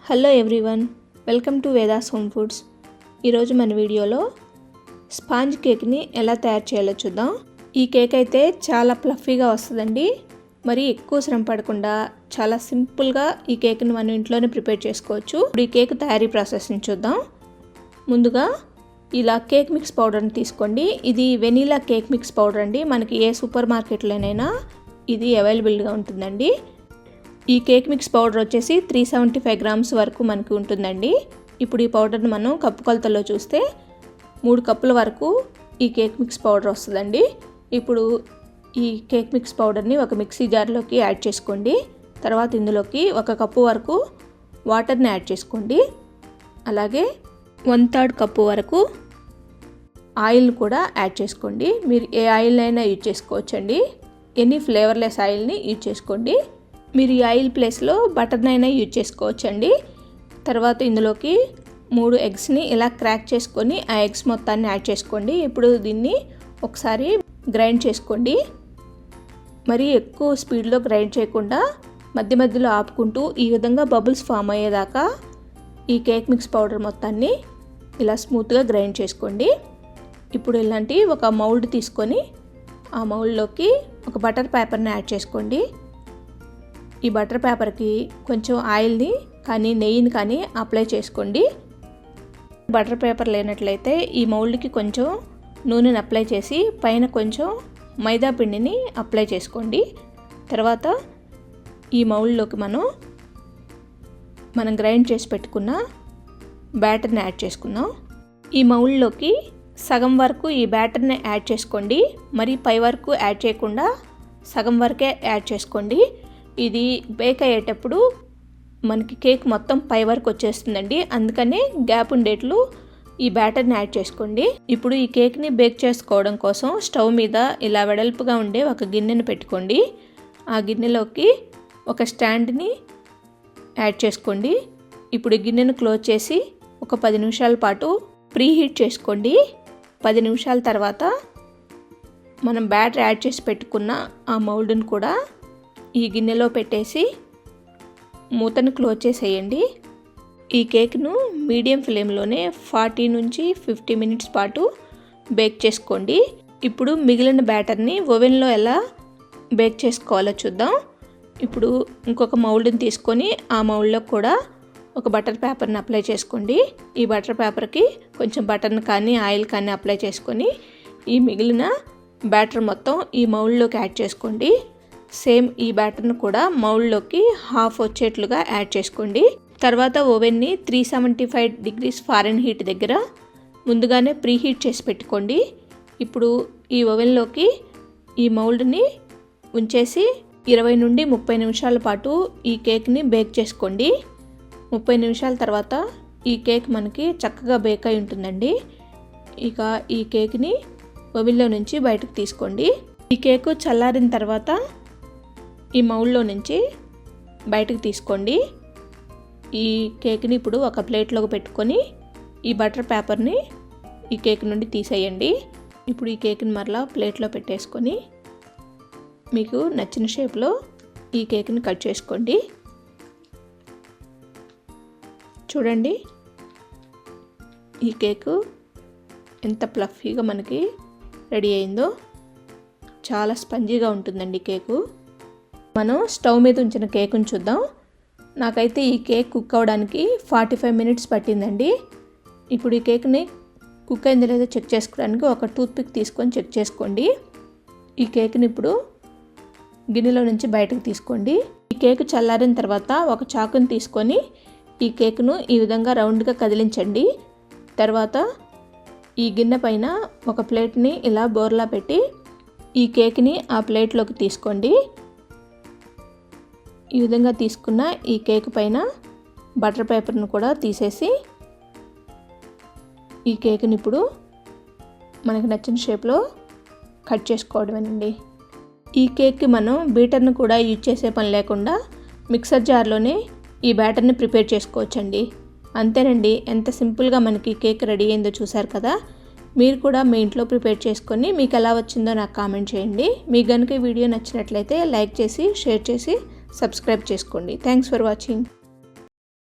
Hello everyone, welcome to Vedas home foods. ఈరోజు మన వీడియోలో స్పాంజ్ కేక్ని ఎలా తయారు చేయాలో చూద్దాం. ఈ కేక్ అయితే చాలా ఫ్లఫీగా వస్తుందండి. మరి ఎక్కువ శ్రమ పడకుండా చాలా సింపుల్గా ఈ కేక్ని మనం ఇంట్లోనే ప్రిపేర్ చేసుకోవచ్చు. ఇప్పుడు ఈ కేక్ తయారీ ప్రాసెస్ని చూద్దాం. ముందుగా ఇలా కేక్ మిక్స్ పౌడర్ని తీసుకోండి. ఇది వెనీలా కేక్ మిక్స్ పౌడర్ అండి. మనకి ఏ సూపర్ మార్కెట్లోనైనా ఇది అవైలబుల్గా ఉంటుందండి. ఈ కేక్ మిక్స్ పౌడర్ వచ్చేసి 375 గ్రామ్స్ వరకు మనకు ఉంటుందండి. ఇప్పుడు ఈ పౌడర్ని మనం కప్పు కొలతలో చూస్తే 3 కప్పుల వరకు ఈ కేక్ మిక్స్ పౌడర్ వస్తుందండి. ఇప్పుడు ఈ కేక్ మిక్స్ పౌడర్ని ఒక మిక్సీ జార్లోకి యాడ్ చేసుకోండి. తర్వాత ఇందులోకి 1 కప్పు వరకు వాటర్ని యాడ్ చేసుకోండి. అలాగే 1/3 కప్పు వరకు ఆయిల్ కూడా యాడ్ చేసుకోండి. మీరు ఏ ఆయిల్ అయినా యూజ్ చేసుకోవచ్చండి. ఎనీ ఫ్లేవర్లెస్ ఆయిల్ని యూజ్ చేసుకోండి. మీరు ఈ ఆయిల్ ప్లేస్లో బటర్ని అయినా యూజ్ చేసుకోవచ్చండి. తర్వాత ఇందులోకి 3 ఎగ్స్ని ఇలా క్రాక్ చేసుకొని ఆ ఎగ్స్ మొత్తాన్ని యాడ్ చేసుకోండి. ఇప్పుడు దీన్ని ఒకసారి గ్రైండ్ చేసుకోండి. మరి ఎక్కువ స్పీడ్లో గ్రైండ్ చేయకుండా మధ్య మధ్యలో ఆపుకుంటూ ఈ విధంగా బబుల్స్ ఫామ్ అయ్యేదాకా ఈ కేక్ మిక్స్ పౌడర్ మొత్తాన్ని ఇలా స్మూత్గా గ్రైండ్ చేసుకోండి. ఇప్పుడు ఇలాంటి ఒక మౌల్డ్ తీసుకొని ఆ మౌల్డ్లోకి ఒక బటర్ పేపర్ని యాడ్ చేసుకోండి. ఈ బటర్ పేపర్కి కొంచెం ఆయిల్ని కానీ నెయ్యిని కానీ అప్లై చేసుకోండి. బటర్ పేపర్ లేనట్లయితే ఈ మౌల్డ్కి కొంచెం నూనెని అప్లై చేసి పైన కొంచెం మైదా పిండిని అప్లై చేసుకోండి. తర్వాత ఈ మౌల్డ్లోకి మనం గ్రైండ్ చేసి పెట్టుకున్న బ్యాటర్ని యాడ్ చేసుకుందాం. ఈ మౌల్డ్లోకి సగం వరకు ఈ బ్యాటర్ని యాడ్ చేసుకోండి. మరి పై వరకు యాడ్ చేయకుండా సగం వరకే యాడ్ చేసుకోండి. ఇది బేక్ అయ్యేటప్పుడు మనకి కేక్ మొత్తం పై వరకు వచ్చేస్తుందండి. అందుకనే గ్యాప్ ఉండేట్లు ఈ బ్యాటర్ని యాడ్ చేసుకోండి. ఇప్పుడు ఈ కేక్ని బేక్ చేసుకోవడం కోసం స్టవ్ మీద ఇలా వెడల్పుగా ఉండే ఒక గిన్నెని పెట్టుకోండి. ఆ గిన్నెలోకి ఒక స్టాండ్ని యాడ్ చేసుకోండి. ఇప్పుడు ఈ గిన్నెను క్లోజ్ చేసి ఒక 10 నిమిషాల పాటు ప్రీహీట్ చేసుకోండి. 10 నిమిషాల తర్వాత మనం బ్యాటర్ యాడ్ చేసి పెట్టుకున్న ఆ మౌల్డ్ని కూడా ఈ గిన్నెలో పెట్టేసి మూతను క్లోజ్ చేసేయండి. ఈ కేక్ను మీడియం ఫ్లేమ్లోనే 40 నుంచి 50 మినిట్స్ పాటు బేక్ చేసుకోండి. ఇప్పుడు మిగిలిన బ్యాటర్ని ఓవెన్లో ఎలా బేక్ చేసుకోవాలో చూద్దాం. ఇప్పుడు ఇంకొక మౌల్డ్ని తీసుకొని ఆ మౌల్డ్లో కూడా ఒక బటర్ పేపర్ని అప్లై చేసుకోండి. ఈ బటర్ పేపర్కి కొంచెం బటర్ని కానీ ఆయిల్ కానీ అప్లై చేసుకొని ఈ మిగిలిన బ్యాటర్ మొత్తం ఈ మౌల్డ్లోకి యాడ్ చేసుకోండి. సేమ్ ఈ బ్యాటర్ను కూడా మౌల్డ్లోకి హాఫ్ వచ్చేట్లుగా యాడ్ చేసుకోండి. తర్వాత ఓవెన్ని 375 డిగ్రీస్ ఫారెన్హీట్ దగ్గర ముందుగానే ప్రీహీట్ చేసి పెట్టుకోండి. ఇప్పుడు ఈ ఓవెన్లోకి ఈ మౌల్డ్ని ఉంచేసి 20 నుండి 30 నిమిషాల పాటు ఈ కేక్ని బేక్ చేసుకోండి. 30 నిమిషాల తర్వాత ఈ కేక్ మనకి చక్కగా బేక్ అయి ఉంటుందండి. ఇక ఈ కేక్ని ఓవెన్లో నుంచి బయటకు తీసుకోండి. ఈ కేకు చల్లారిన తర్వాత ఈ మౌల్డ్లో నుంచి బయటకు తీసుకోండి. ఈ కేక్ని ఇప్పుడు ఒక ప్లేట్లోకి పెట్టుకొని ఈ బటర్ పేపర్ని ఈ కేక్ నుండి తీసేయండి. ఇప్పుడు ఈ కేక్ని మరలా ప్లేట్లో పెట్టేసుకొని మీకు నచ్చిన షేప్లో ఈ కేక్ని కట్ చేసుకోండి. చూడండి ఈ కేకు ఎంత ఫ్లఫీగా మనకి రెడీ అయిందో. చాలా స్పంజీగా ఉంటుందండి కేకు. మనం స్టవ్ మీద ఉంచిన కేకుని చూద్దాం. నాకైతే ఈ కేక్ కుక్ అవ్వడానికి 45 మినిట్స్ పట్టిందండి. ఇప్పుడు ఈ కేక్ని కుక్ అయిందో లేదో చెక్ చేసుకోవడానికి ఒక టూత్పిక్ తీసుకొని చెక్ చేసుకోండి. ఈ కేక్ని ఇప్పుడు గిన్నెలో నుంచి బయటకు తీసుకోండి. ఈ కేక్ చల్లారిన తర్వాత ఒక చాకుని తీసుకొని ఈ కేక్ను ఈ విధంగా రౌండ్గా కదిలించండి. తర్వాత ఈ గిన్నె పైన ఒక ప్లేట్ని ఇలా బోర్లా పెట్టి ఈ కేక్ని ఆ ప్లేట్లోకి తీసుకోండి. ఈ విధంగా తీసుకున్న ఈ కేక్ పైన బటర్ పేపర్ను కూడా తీసేసి ఈ కేక్ని ఇప్పుడు మనకు నచ్చిన షేప్లో కట్ చేసుకోవడమేనండి. ఈ కేక్కి మనం బీటర్ను కూడా యూజ్ చేసే పని లేకుండా మిక్సర్ జార్లోనే ఈ బ్యాటర్ని ప్రిపేర్ చేసుకోవచ్చండి. అంతేనండి, ఎంత సింపుల్గా మనకి కేక్ రెడీ అయిందో చూసారు కదా. మీరు కూడా మీ ఇంట్లో ప్రిపేర్ చేసుకొని మీకు ఎలా వచ్చిందో నాకు కామెంట్ చేయండి. మీకు కనుక ఈ వీడియో నచ్చినట్లయితే లైక్ చేసి షేర్ చేసి సబ్స్క్రైబ్ చేసుకోండి. Thanks for watching.